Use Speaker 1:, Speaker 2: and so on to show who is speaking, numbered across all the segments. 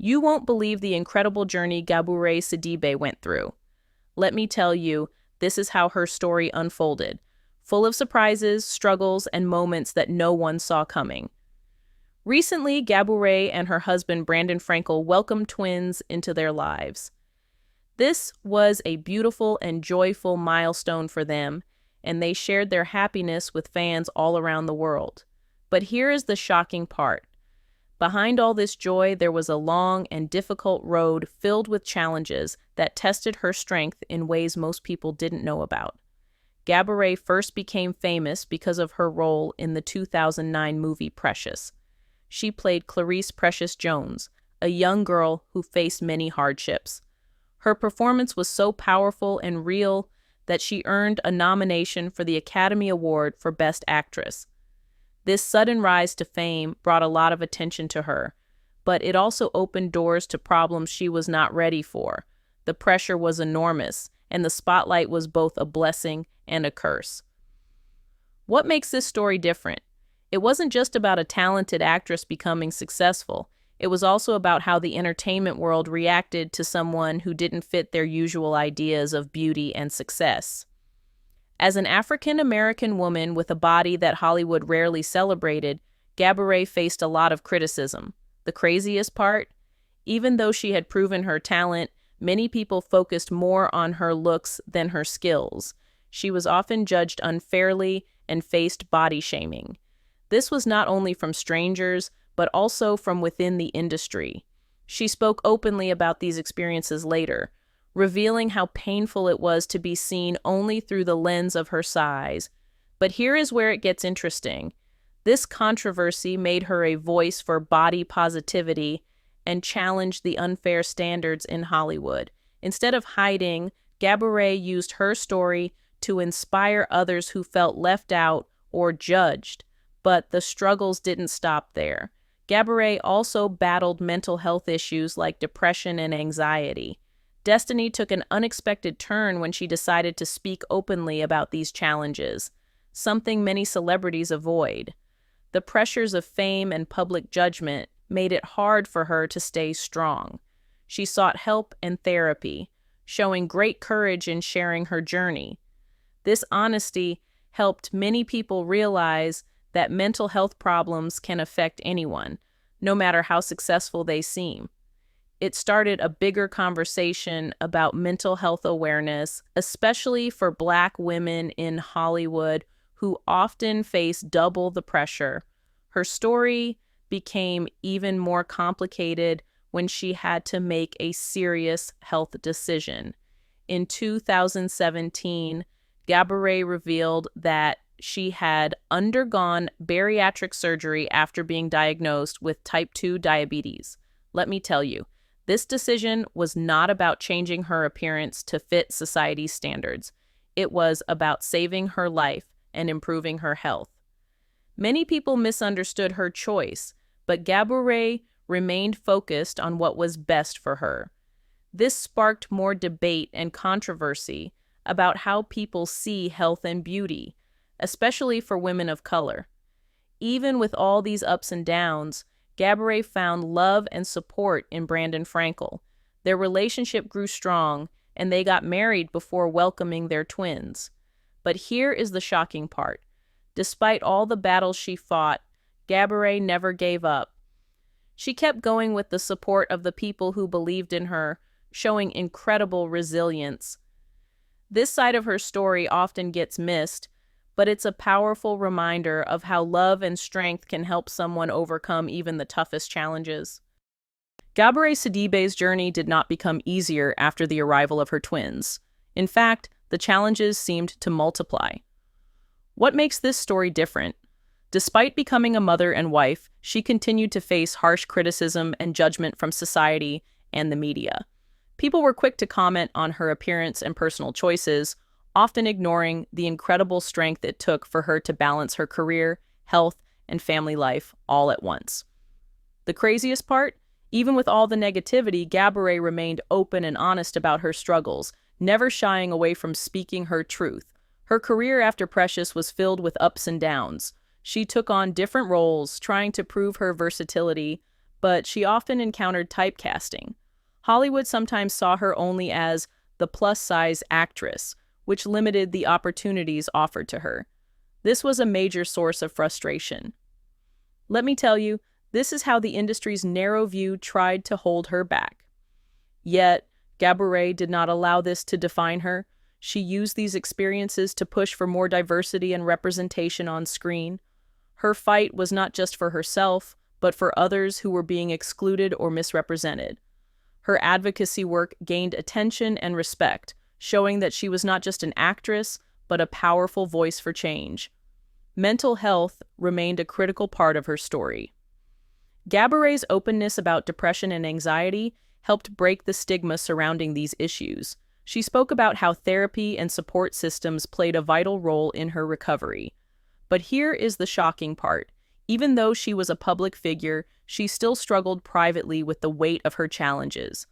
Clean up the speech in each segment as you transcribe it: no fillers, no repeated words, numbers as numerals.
Speaker 1: You won't believe the incredible journey Gabourey Sidibe went through. Let me tell you, this is how her story unfolded, full of surprises, struggles, and moments that no one saw coming. Recently, Gabourey and her husband Brandon Frankel welcomed twins into their lives. This was a beautiful and joyful milestone for them, and they shared their happiness with fans all around the world. But here is the shocking part. Behind all this joy, there was a long and difficult road filled with challenges that tested her strength in ways most people didn't know about. Gabourey first became famous because of her role in the 2009 movie Precious. She played Clarice Precious Jones, a young girl who faced many hardships. Her performance was so powerful and real that she earned a nomination for the Academy Award for Best Actress. This sudden rise to fame brought a lot of attention to her, but it also opened doors to problems she was not ready for. The pressure was enormous, and the spotlight was both a blessing and a curse. What makes this story different? It wasn't just about a talented actress becoming successful. It was also about how the entertainment world reacted to someone who didn't fit their usual ideas of beauty and success. As an African-American woman with a body that Hollywood rarely celebrated, Gabourey faced a lot of criticism. The craziest part? Even though she had proven her talent, many people focused more on her looks than her skills. She was often judged unfairly and faced body shaming. This was not only from strangers, but also from within the industry. She spoke openly about these experiences later, revealing how painful it was to be seen only through the lens of her size. But here is where it gets interesting. This controversy made her a voice for body positivity and challenged the unfair standards in Hollywood. Instead of hiding, Gabourey used her story to inspire others who felt left out or judged. But the struggles didn't stop there. Gabourey also battled mental health issues like depression and anxiety. Destiny took an unexpected turn when she decided to speak openly about these challenges, something many celebrities avoid. The pressures of fame and public judgment made it hard for her to stay strong. She sought help and therapy, showing great courage in sharing her journey. This honesty helped many people realize that mental health problems can affect anyone, no matter how successful they seem. It started a bigger conversation about mental health awareness, especially for Black women in Hollywood who often face double the pressure. Her story became even more complicated when she had to make a serious health decision. In 2017, Gabourey revealed that she had undergone bariatric surgery after being diagnosed with type 2 diabetes. Let me tell you, this decision was not about changing her appearance to fit society's standards. It was about saving her life and improving her health. Many people misunderstood her choice, but Gabourey remained focused on what was best for her. This sparked more debate and controversy about how people see health and beauty, especially for women of color. Even with all these ups and downs, Gabourey found love and support in Brandon Frankel. Their relationship grew strong, and they got married before welcoming their twins. But here is the shocking part. Despite all the battles she fought, Gabourey never gave up. She kept going with the support of the people who believed in her, showing incredible resilience. This side of her story often gets missed, but it's a powerful reminder of how love and strength can help someone overcome even the toughest challenges. Gabourey Sidibe's journey did not become easier after the arrival of her twins. In fact, the challenges seemed to multiply. What makes this story different? Despite becoming a mother and wife, she continued to face harsh criticism and judgment from society and the media. People were quick to comment on her appearance and personal choices, often ignoring the incredible strength it took for her to balance her career, health, and family life all at once. The craziest part? Even with all the negativity, Gabourey remained open and honest about her struggles, never shying away from speaking her truth. Her career after Precious was filled with ups and downs. She took on different roles, trying to prove her versatility, but she often encountered typecasting. Hollywood sometimes saw her only as the plus-size actress, which limited the opportunities offered to her. This was a major source of frustration. Let me tell you, this is how the industry's narrow view tried to hold her back. Yet, Gabourey did not allow this to define her. She used these experiences to push for more diversity and representation on screen. Her fight was not just for herself, but for others who were being excluded or misrepresented. Her advocacy work gained attention and respect, showing that she was not just an actress, but a powerful voice for change. Mental health remained a critical part of her story. Gabourey's openness about depression and anxiety helped break the stigma surrounding these issues. She spoke about how therapy and support systems played a vital role in her recovery. But here is the shocking part. Even though she was a public figure, she still struggled privately with the weight of her challenges.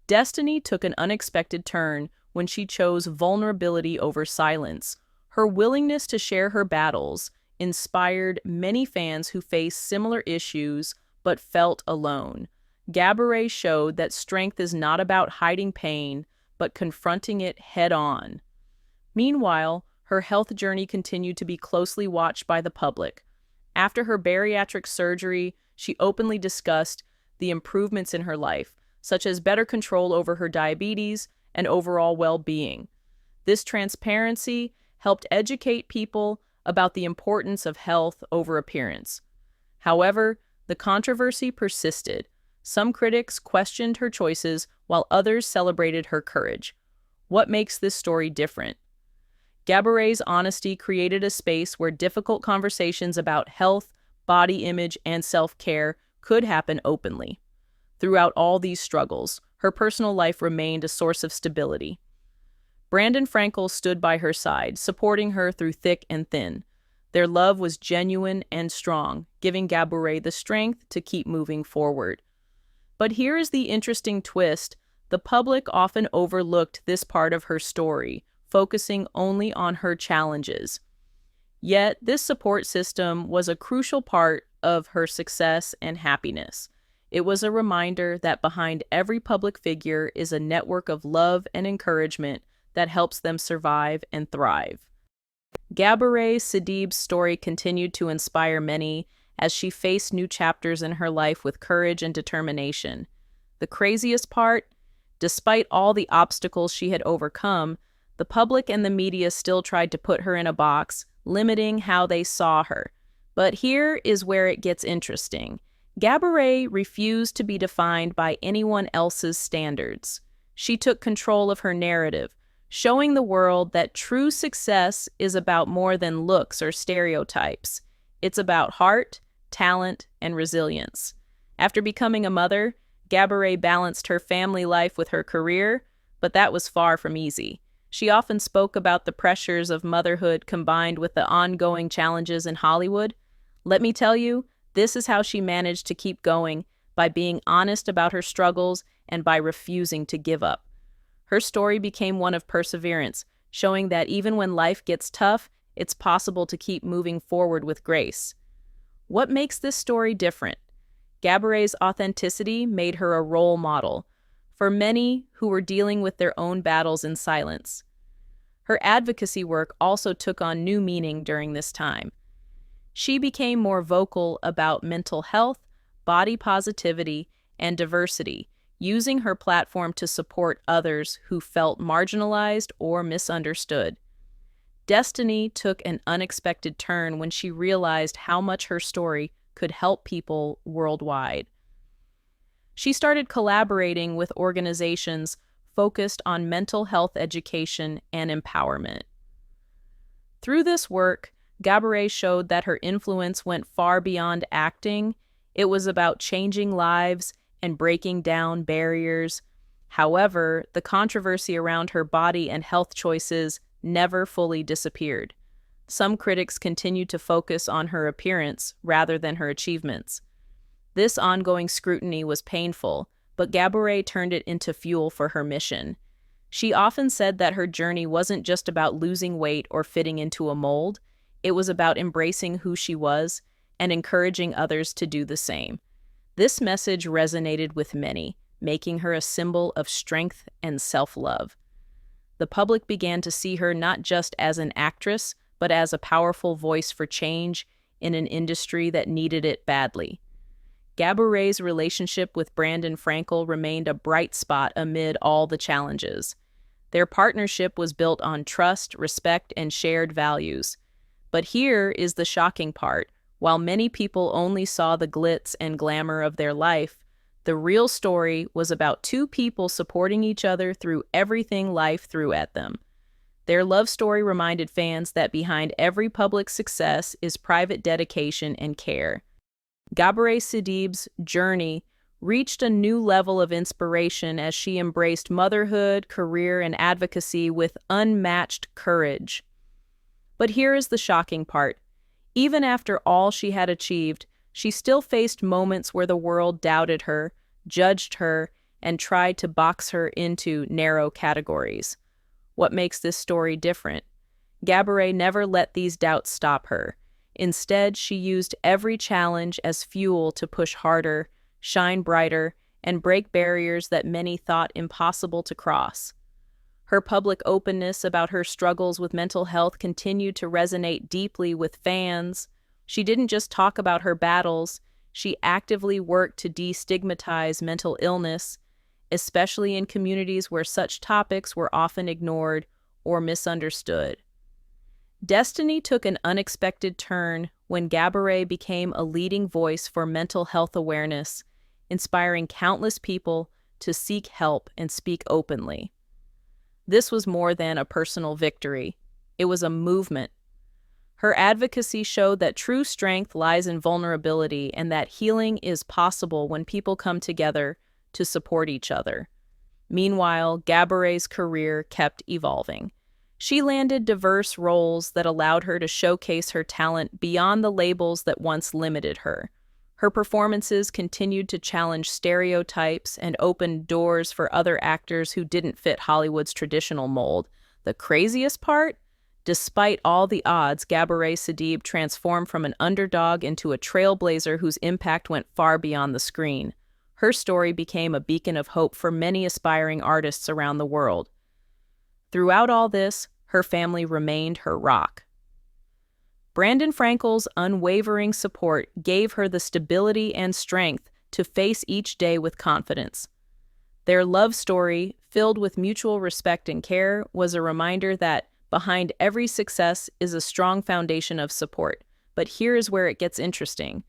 Speaker 1: Destiny took an unexpected turn when she chose vulnerability over silence. Her willingness to share her battles inspired many fans who faced similar issues but felt alone. Gabourey showed that strength is not about hiding pain, but confronting it head-on. Meanwhile, her health journey continued to be closely watched by the public. After her bariatric surgery, she openly discussed the improvements in her life, such as better control over her diabetes and overall well-being. This transparency helped educate people about the importance of health over appearance. However, the controversy persisted. Some critics questioned her choices, while others celebrated her courage. What makes this story different? Gabourey's honesty created a space where difficult conversations about health, body image, and self-care could happen openly. Throughout all these struggles, her personal life remained a source of stability. Brandon Frankel stood by her side, supporting her through thick and thin. Their love was genuine and strong, giving Gabourey the strength to keep moving forward. But here is the interesting twist. The public often overlooked this part of her story, focusing only on her challenges. Yet, this support system was a crucial part of her success and happiness. It was a reminder that behind every public figure is a network of love and encouragement that helps them survive and thrive. Gabourey Sidibe's story continued to inspire many as she faced new chapters in her life with courage and determination. The craziest part? Despite all the obstacles she had overcome, the public and the media still tried to put her in a box, limiting how they saw her. But here is where it gets interesting. Gabourey refused to be defined by anyone else's standards. She took control of her narrative, showing the world that true success is about more than looks or stereotypes. It's about heart, talent, and resilience. After becoming a mother, Gabourey balanced her family life with her career, but that was far from easy. She often spoke about the pressures of motherhood combined with the ongoing challenges in Hollywood. Let me tell you, this is how she managed to keep going, by being honest about her struggles and by refusing to give up. Her story became one of perseverance, showing that even when life gets tough, it's possible to keep moving forward with grace. What makes this story different? Gabourey's authenticity made her a role model for many who were dealing with their own battles in silence. Her advocacy work also took on new meaning during this time. She became more vocal about mental health, body positivity, and diversity, using her platform to support others who felt marginalized or misunderstood. Destiny took an unexpected turn when she realized how much her story could help people worldwide. She started collaborating with organizations focused on mental health education and empowerment. Through this work, Gabourey showed that her influence went far beyond acting. It was about changing lives and breaking down barriers. However, the controversy around her body and health choices never fully disappeared. Some critics continued to focus on her appearance rather than her achievements. This ongoing scrutiny was painful, but Gabourey turned it into fuel for her mission. She often said that her journey wasn't just about losing weight or fitting into a mold. It was about embracing who she was and encouraging others to do the same. This message resonated with many, making her a symbol of strength and self-love. The public began to see her not just as an actress, but as a powerful voice for change in an industry that needed it badly. Gabourey's relationship with Brandon Frankel remained a bright spot amid all the challenges. Their partnership was built on trust, respect, and shared values. But here is the shocking part. While many people only saw the glitz and glamour of their life, the real story was about two people supporting each other through everything life threw at them. Their love story reminded fans that behind every public success is private dedication and care. Gabourey Sidibe's journey reached a new level of inspiration as she embraced motherhood, career, and advocacy with unmatched courage. But here is the shocking part. Even after all she had achieved, she still faced moments where the world doubted her, judged her, and tried to box her into narrow categories. What makes this story different? Gabourey never let these doubts stop her. Instead, she used every challenge as fuel to push harder, shine brighter, and break barriers that many thought impossible to cross. Her public openness about her struggles with mental health continued to resonate deeply with fans. She didn't just talk about her battles, she actively worked to destigmatize mental illness, especially in communities where such topics were often ignored or misunderstood. Destiny took an unexpected turn when Gabourey became a leading voice for mental health awareness, inspiring countless people to seek help and speak openly. This was more than a personal victory. It was a movement. Her advocacy showed that true strength lies in vulnerability and that healing is possible when people come together to support each other. Meanwhile, Gabourey's career kept evolving. She landed diverse roles that allowed her to showcase her talent beyond the labels that once limited her. Her performances continued to challenge stereotypes and opened doors for other actors who didn't fit Hollywood's traditional mold. The craziest part? Despite all the odds, Gabourey Sidibe transformed from an underdog into a trailblazer whose impact went far beyond the screen. Her story became a beacon of hope for many aspiring artists around the world. Throughout all this, her family remained her rock. Brandon Frankel's unwavering support gave her the stability and strength to face each day with confidence. Their love story, filled with mutual respect and care, was a reminder that behind every success is a strong foundation of support. But here is where it gets interesting.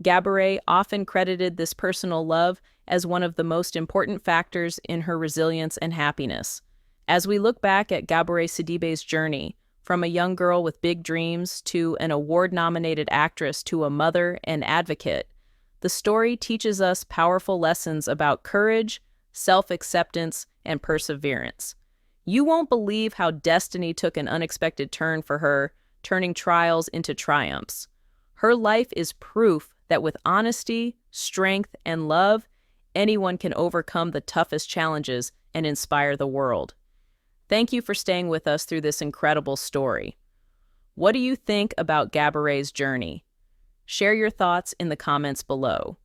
Speaker 1: Gabourey often credited this personal love as one of the most important factors in her resilience and happiness. As we look back at Gabourey Sidibe's journey, from a young girl with big dreams to an award-nominated actress to a mother and advocate, the story teaches us powerful lessons about courage, self-acceptance, and perseverance. You won't believe how destiny took an unexpected turn for her, turning trials into triumphs. Her life is proof that with honesty, strength, and love, anyone can overcome the toughest challenges and inspire the world. Thank you for staying with us through this incredible story. What do you think about Gabourey's journey? Share your thoughts in the comments below.